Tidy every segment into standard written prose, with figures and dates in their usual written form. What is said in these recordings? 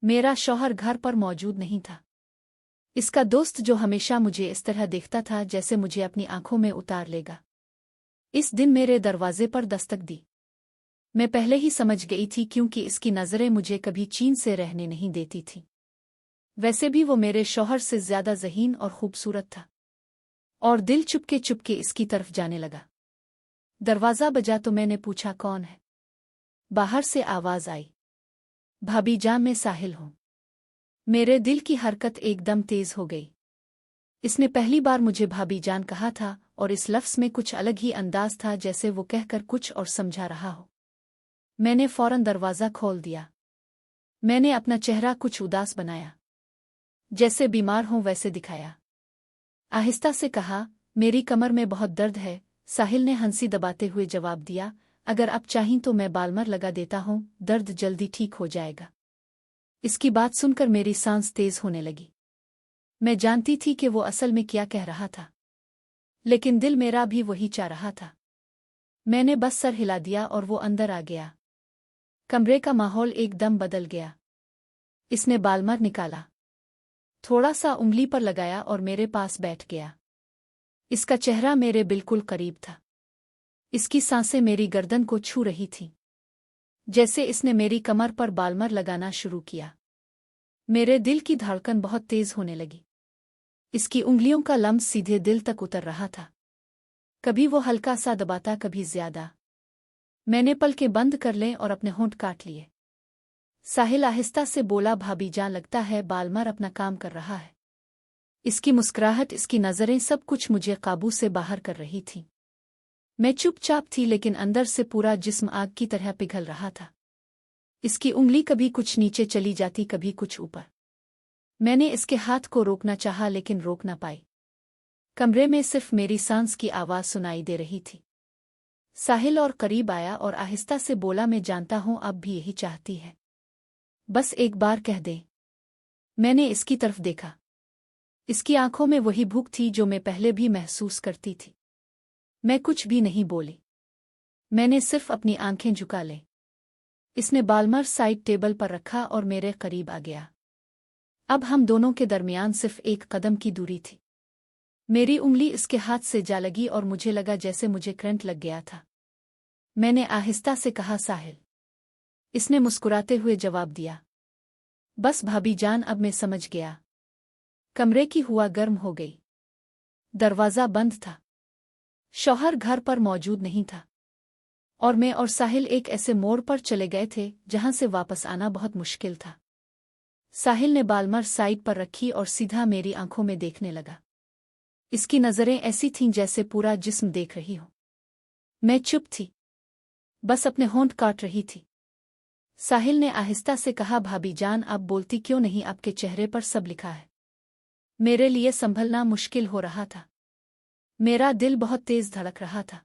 मेरा शौहर घर पर मौजूद नहीं था। इसका दोस्त जो हमेशा मुझे इस तरह देखता था जैसे मुझे अपनी आंखों में उतार लेगा, इस दिन मेरे दरवाजे पर दस्तक दी। मैं पहले ही समझ गई थी क्योंकि इसकी नज़रें मुझे कभी चैन से रहने नहीं देती थीं। वैसे भी वो मेरे शौहर से ज्यादा ज़हीन और खूबसूरत था, और दिल चुपके चुपके इसकी तरफ जाने लगा। दरवाज़ा बजा तो मैंने पूछा, कौन है? बाहर से आवाज़ आई, भाभी जान, मैं साहिल हूं। मेरे दिल की हरकत एकदम तेज हो गई। इसने पहली बार मुझे भाभी जान कहा था, और इस लफ्ज़ में कुछ अलग ही अंदाज था, जैसे वो कहकर कुछ और समझा रहा हो। मैंने फौरन दरवाज़ा खोल दिया। मैंने अपना चेहरा कुछ उदास बनाया, जैसे बीमार हों वैसे दिखाया। आहिस्ता से कहा, मेरी कमर में बहुत दर्द है। साहिल ने हंसी दबाते हुए जवाब दिया, अगर आप चाहें तो मैं बालमर लगा देता हूं, दर्द जल्दी ठीक हो जाएगा। इसकी बात सुनकर मेरी सांस तेज होने लगी। मैं जानती थी कि वो असल में क्या कह रहा था, लेकिन दिल मेरा भी वही चाह रहा था। मैंने बस सर हिला दिया और वो अंदर आ गया। कमरे का माहौल एकदम बदल गया। इसने बालमर निकाला, थोड़ा सा उंगली पर लगाया और मेरे पास बैठ गया। इसका चेहरा मेरे बिल्कुल करीब था। इसकी सांसें मेरी गर्दन को छू रही थीं। जैसे इसने मेरी कमर पर बालमर लगाना शुरू किया, मेरे दिल की धड़कन बहुत तेज होने लगी। इसकी उंगलियों का लम्स सीधे दिल तक उतर रहा था। कभी वो हल्का सा दबाता, कभी ज्यादा। मैंने पलकें बंद कर लें और अपने होंठ काट लिए। साहिल आहिस्ता से बोला, भाभी जान, लगता है बालमर अपना काम कर रहा है। इसकी मुस्कुराहट, इसकी नज़रें, सब कुछ मुझे काबू से बाहर कर रही थी। मैं चुपचाप थी, लेकिन अंदर से पूरा जिस्म आग की तरह पिघल रहा था। इसकी उंगली कभी कुछ नीचे चली जाती, कभी कुछ ऊपर। मैंने इसके हाथ को रोकना चाहा, लेकिन रोक ना पाई। कमरे में सिर्फ मेरी सांस की आवाज़ सुनाई दे रही थी। साहिल और करीब आया और आहिस्ता से बोला, मैं जानता हूं आप भी यही चाहती है, बस एक बार कह दे। मैंने इसकी तरफ देखा। इसकी आंखों में वही भूख थी जो मैं पहले भी महसूस करती थी। मैं कुछ भी नहीं बोली। मैंने सिर्फ अपनी आंखें झुका ली। इसने बालमर साइड टेबल पर रखा और मेरे करीब आ गया। अब हम दोनों के दरमियान सिर्फ एक कदम की दूरी थी। मेरी उंगली इसके हाथ से जा लगी और मुझे लगा जैसे मुझे करंट लग गया था। मैंने आहिस्ता से कहा, साहिल। इसने मुस्कुराते हुए जवाब दिया, बस भाभी जान, अब मैं समझ गया। कमरे की हवा गर्म हो गई। दरवाज़ा बंद था। शौहर घर पर मौजूद नहीं था, और मैं और साहिल एक ऐसे मोड़ पर चले गए थे जहां से वापस आना बहुत मुश्किल था। साहिल ने बालमर साइड पर रखी और सीधा मेरी आंखों में देखने लगा। इसकी नज़रें ऐसी थीं जैसे पूरा जिस्म देख रही हो। मैं चुप थी, बस अपने होंठ काट रही थी। साहिल ने आहिस्ता से कहा, भाभी जान, आप बोलती क्यों नहीं? आपके चेहरे पर सब लिखा है। मेरे लिए संभलना मुश्किल हो रहा था। मेरा दिल बहुत तेज धड़क रहा था।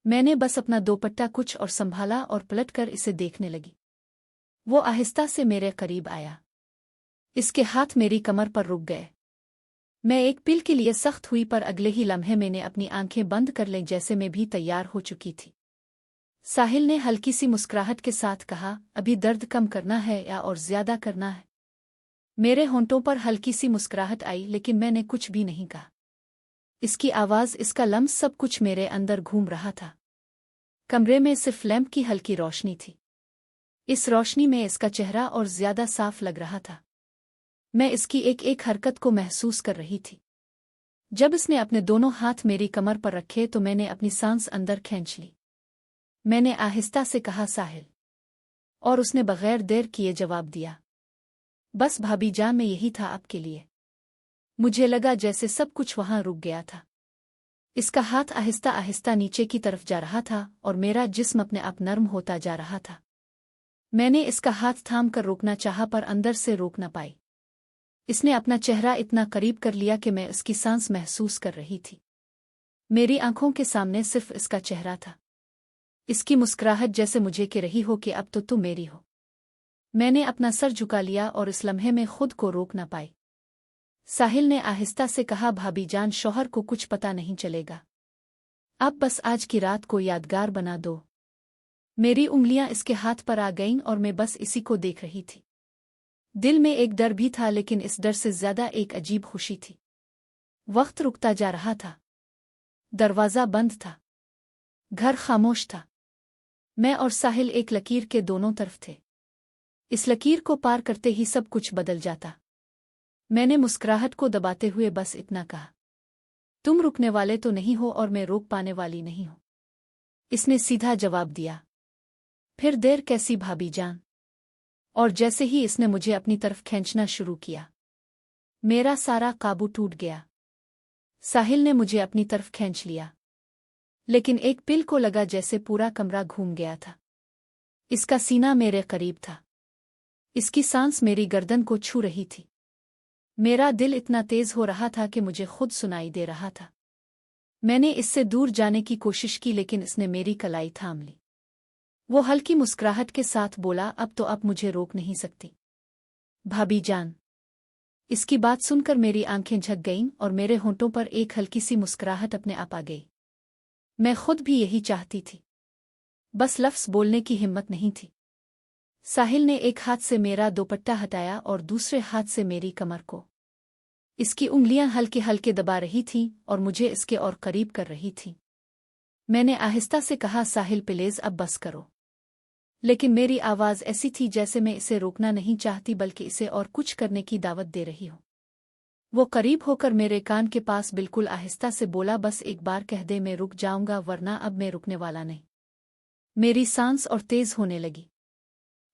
मैंने बस अपना दोपट्टा कुछ और संभाला और पलटकर इसे देखने लगी। वो आहिस्ता से मेरे करीब आया। इसके हाथ मेरी कमर पर रुक गए। मैं एक पल के लिए सख्त हुई, पर अगले ही लम्हे मैंने अपनी आंखें बंद कर लें, जैसे मैं भी तैयार हो चुकी थी। साहिल ने हल्की सी मुस्कुराहट के साथ कहा, अभी दर्द कम करना है या और ज्यादा करना है? मेरे होंठों पर हल्की सी मुस्कुराहट आई, लेकिन मैंने कुछ भी नहीं कहा। इसकी आवाज़, इसका लम्स, सब कुछ मेरे अंदर घूम रहा था। कमरे में सिर्फ लैंप की हल्की रोशनी थी। इस रोशनी में इसका चेहरा और ज्यादा साफ लग रहा था। मैं इसकी एक एक हरकत को महसूस कर रही थी। जब इसने अपने दोनों हाथ मेरी कमर पर रखे तो मैंने अपनी सांस अंदर खींच ली। मैंने आहिस्ता से कहा, साहिल। और उसने बगैर देर किए जवाब दिया, बस भाभी जान, मैं यही था आपके लिए। मुझे लगा जैसे सब कुछ वहां रुक गया था। इसका हाथ आहिस्ता आहिस्ता नीचे की तरफ जा रहा था और मेरा जिस्म अपने आप नर्म होता जा रहा था। मैंने इसका हाथ थाम कर रोकना चाहा, पर अंदर से रोक न पाई। इसने अपना चेहरा इतना करीब कर लिया कि मैं इसकी सांस महसूस कर रही थी। मेरी आंखों के सामने सिर्फ इसका चेहरा था। इसकी मुस्कुराहट जैसे मुझे कह रही हो कि अब तो तुम मेरी हो। मैंने अपना सर झुका लिया और इस लम्हे में खुद को रोक न पाई। साहिल ने आहिस्ता से कहा, भाभी जान, शौहर को कुछ पता नहीं चलेगा। अब बस आज की रात को यादगार बना दो। मेरी उंगलियां इसके हाथ पर आ गईं और मैं बस इसी को देख रही थी। दिल में एक डर भी था, लेकिन इस डर से ज्यादा एक अजीब खुशी थी। वक्त रुकता जा रहा था। दरवाजा बंद था। घर खामोश था। मैं और साहिल एक लकीर के दोनों तरफ थे। इस लकीर को पार करते ही सब कुछ बदल जाता। मैंने मुस्कुराहट को दबाते हुए बस इतना कहा, तुम रुकने वाले तो नहीं हो और मैं रोक पाने वाली नहीं हूं। इसने सीधा जवाब दिया, फिर देर कैसी भाभी जान। और जैसे ही इसने मुझे अपनी तरफ खींचना शुरू किया, मेरा सारा काबू टूट गया। साहिल ने मुझे अपनी तरफ खींच लिया, लेकिन एक पिल को लगा जैसे पूरा कमरा घूम गया था। इसका सीना मेरे करीब था। इसकी सांस मेरी गर्दन को छू रही थी। मेरा दिल इतना तेज हो रहा था कि मुझे खुद सुनाई दे रहा था। मैंने इससे दूर जाने की कोशिश की, लेकिन इसने मेरी कलाई थाम ली। वो हल्की मुस्कुराहट के साथ बोला, अब तो आप मुझे रोक नहीं सकती भाभी जान। इसकी बात सुनकर मेरी आंखें झक गईं और मेरे होंठों पर एक हल्की सी मुस्कुराहट अपने आप आ गई। मैं खुद भी यही चाहती थी, बस लफ्ज़ बोलने की हिम्मत नहीं थी। साहिल ने एक हाथ से मेरा दुपट्टा हटाया और दूसरे हाथ से मेरी कमर को। इसकी उंगलियां हल्के हल्के दबा रही थीं और मुझे इसके और करीब कर रही थीं। मैंने आहिस्ता से कहा, साहिल प्लीज अब बस करो। लेकिन मेरी आवाज़ ऐसी थी जैसे मैं इसे रोकना नहीं चाहती, बल्कि इसे और कुछ करने की दावत दे रही हूं। वो करीब होकर मेरे कान के पास बिल्कुल आहिस्ता से बोला, बस एक बार कह दे, मैं रुक जाऊंगा, वरना अब मैं रुकने वाला नहीं। मेरी सांस और तेज होने लगी।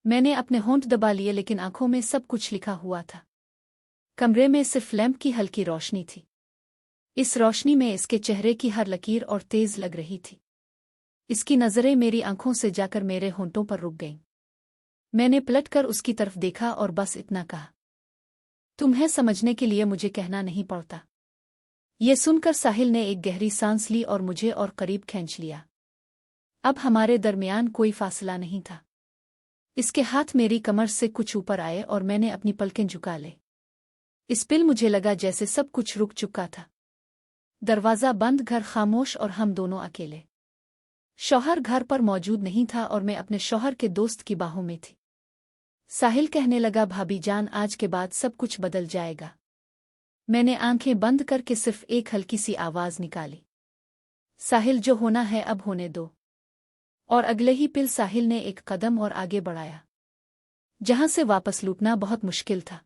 मैंने अपने होंठ दबा लिए, लेकिन आंखों में सब कुछ लिखा हुआ था। कमरे में सिर्फ लैंप की हल्की रोशनी थी। इस रोशनी में इसके चेहरे की हर लकीर और तेज लग रही थी। इसकी नज़रें मेरी आंखों से जाकर मेरे होंठों पर रुक गईं। मैंने पलटकर उसकी तरफ देखा और बस इतना कहा, तुम्हें समझने के लिए मुझे कहना नहीं पड़ता। ये सुनकर साहिल ने एक गहरी सांस ली और मुझे और करीब खींच लिया। अब हमारे दरमियान कोई फासला नहीं था। इसके हाथ मेरी कमर से कुछ ऊपर आए और मैंने अपनी पलकें झुका ले। इस पिल मुझे लगा जैसे सब कुछ रुक चुका था। दरवाजा बंद, घर खामोश और हम दोनों अकेले। शौहर घर पर मौजूद नहीं था और मैं अपने शौहर के दोस्त की बाहों में थी। साहिल कहने लगा, भाभी जान, आज के बाद सब कुछ बदल जाएगा। मैंने आंखें बंद करके सिर्फ एक हल्की सी आवाज निकाली, साहिल, जो होना है अब होने दो। और अगले ही पल साहिल ने एक कदम और आगे बढ़ाया, जहां से वापस लूटना बहुत मुश्किल था।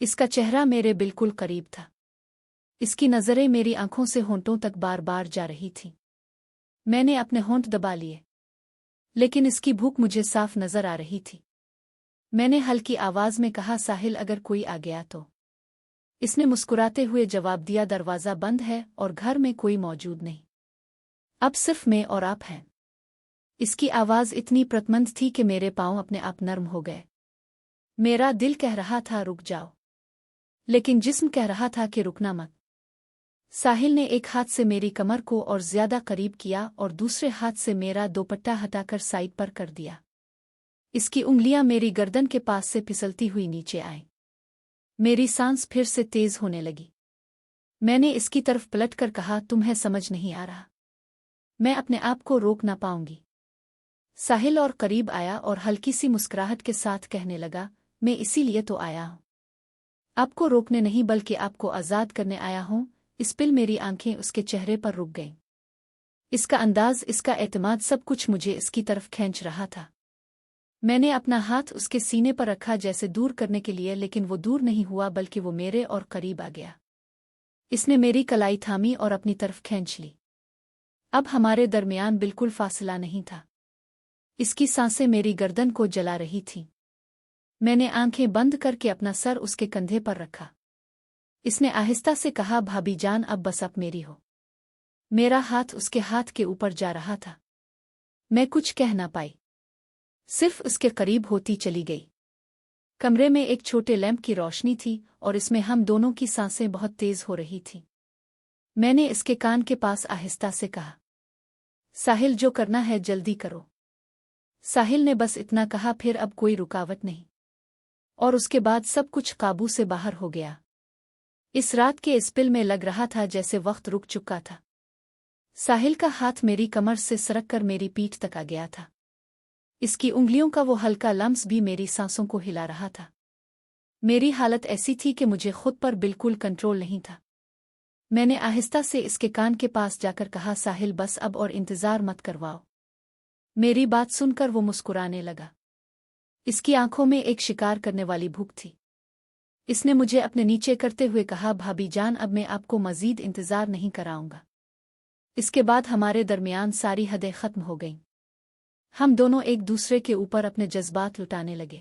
इसका चेहरा मेरे बिल्कुल करीब था। इसकी नज़रें मेरी आंखों से होंठों तक बार बार जा रही थीं। मैंने अपने होंठ दबा लिए, लेकिन इसकी भूख मुझे साफ नजर आ रही थी। मैंने हल्की आवाज में कहा, साहिल, अगर कोई आ गया तो। इसने मुस्कुराते हुए जवाब दिया, दरवाजा बंद है और घर में कोई मौजूद नहीं। अब सिर्फ मैं और आप हैं। इसकी आवाज इतनी प्रतिमंद थी कि मेरे पांव अपने आप नर्म हो गए। मेरा दिल कह रहा था रुक जाओ, लेकिन जिस्म कह रहा था कि रुकना मत। साहिल ने एक हाथ से मेरी कमर को और ज्यादा करीब किया और दूसरे हाथ से मेरा दुपट्टा हटाकर साइड पर कर दिया। इसकी उंगलियां मेरी गर्दन के पास से फिसलती हुई नीचे आईं। मेरी सांस फिर से तेज होने लगी। मैंने इसकी तरफ पलटकर कहा, तुम्हें समझ नहीं आ रहा, मैं अपने आप को रोक ना पाऊंगी। साहिल और करीब आया और हल्की सी मुस्कुराहट के साथ कहने लगा, मैं इसीलिए तो आया हूं, आपको रोकने नहीं बल्कि आपको आज़ाद करने आया हूं। इस पल मेरी आंखें उसके चेहरे पर रुक गईं। इसका अंदाज, इसका एतमाद, सब कुछ मुझे इसकी तरफ खींच रहा था। मैंने अपना हाथ उसके सीने पर रखा जैसे दूर करने के लिए, लेकिन वो दूर नहीं हुआ बल्कि वो मेरे और करीब आ गया। इसने मेरी कलाई थामी और अपनी तरफ खींच ली। अब हमारे दरमियान बिल्कुल फासला नहीं था। इसकी सांसें मेरी गर्दन को जला रही थीं। मैंने आंखें बंद करके अपना सर उसके कंधे पर रखा। इसने आहिस्ता से कहा, भाभी जान, अब बस आप मेरी हो। मेरा हाथ उसके हाथ के ऊपर जा रहा था। मैं कुछ कह ना पाई, सिर्फ उसके करीब होती चली गई। कमरे में एक छोटे लैंप की रोशनी थी और इसमें हम दोनों की सांसें बहुत तेज हो रही थीं। मैंने इसके कान के पास आहिस्ता से कहा, साहिल, जो करना है जल्दी करो। साहिल ने बस इतना कहा, फिर अब कोई रुकावट नहीं। और उसके बाद सब कुछ काबू से बाहर हो गया। इस रात के इस पिल में लग रहा था जैसे वक्त रुक चुका था। साहिल का हाथ मेरी कमर से सरक कर मेरी पीठ तक आ गया था। इसकी उंगलियों का वो हल्का लम्स भी मेरी सांसों को हिला रहा था। میری حالت ایسی تھی کہ مجھے خود پر بالکل کنٹرول نہیں تھا۔ میں نے آہستہ سے اس کے کان کے پاس جا کر کہا، ساحل بس اب اور انتظار مت کرواؤ۔ میری بات سن کر وہ مسکرانے لگا۔ اس کی آنکھوں میں ایک شکار کرنے والی بھوک تھی۔ اس نے مجھے اپنے نیچے کرتے ہوئے کہا، بھابی جان اب میں آپ کو مزید انتظار نہیں کراؤں گا۔ اس کے بعد ہمارے درمیان ساری حدیں ختم ہو گئیں۔ ہم دونوں ایک دوسرے کے اوپر اپنے جذبات لٹانے لگے۔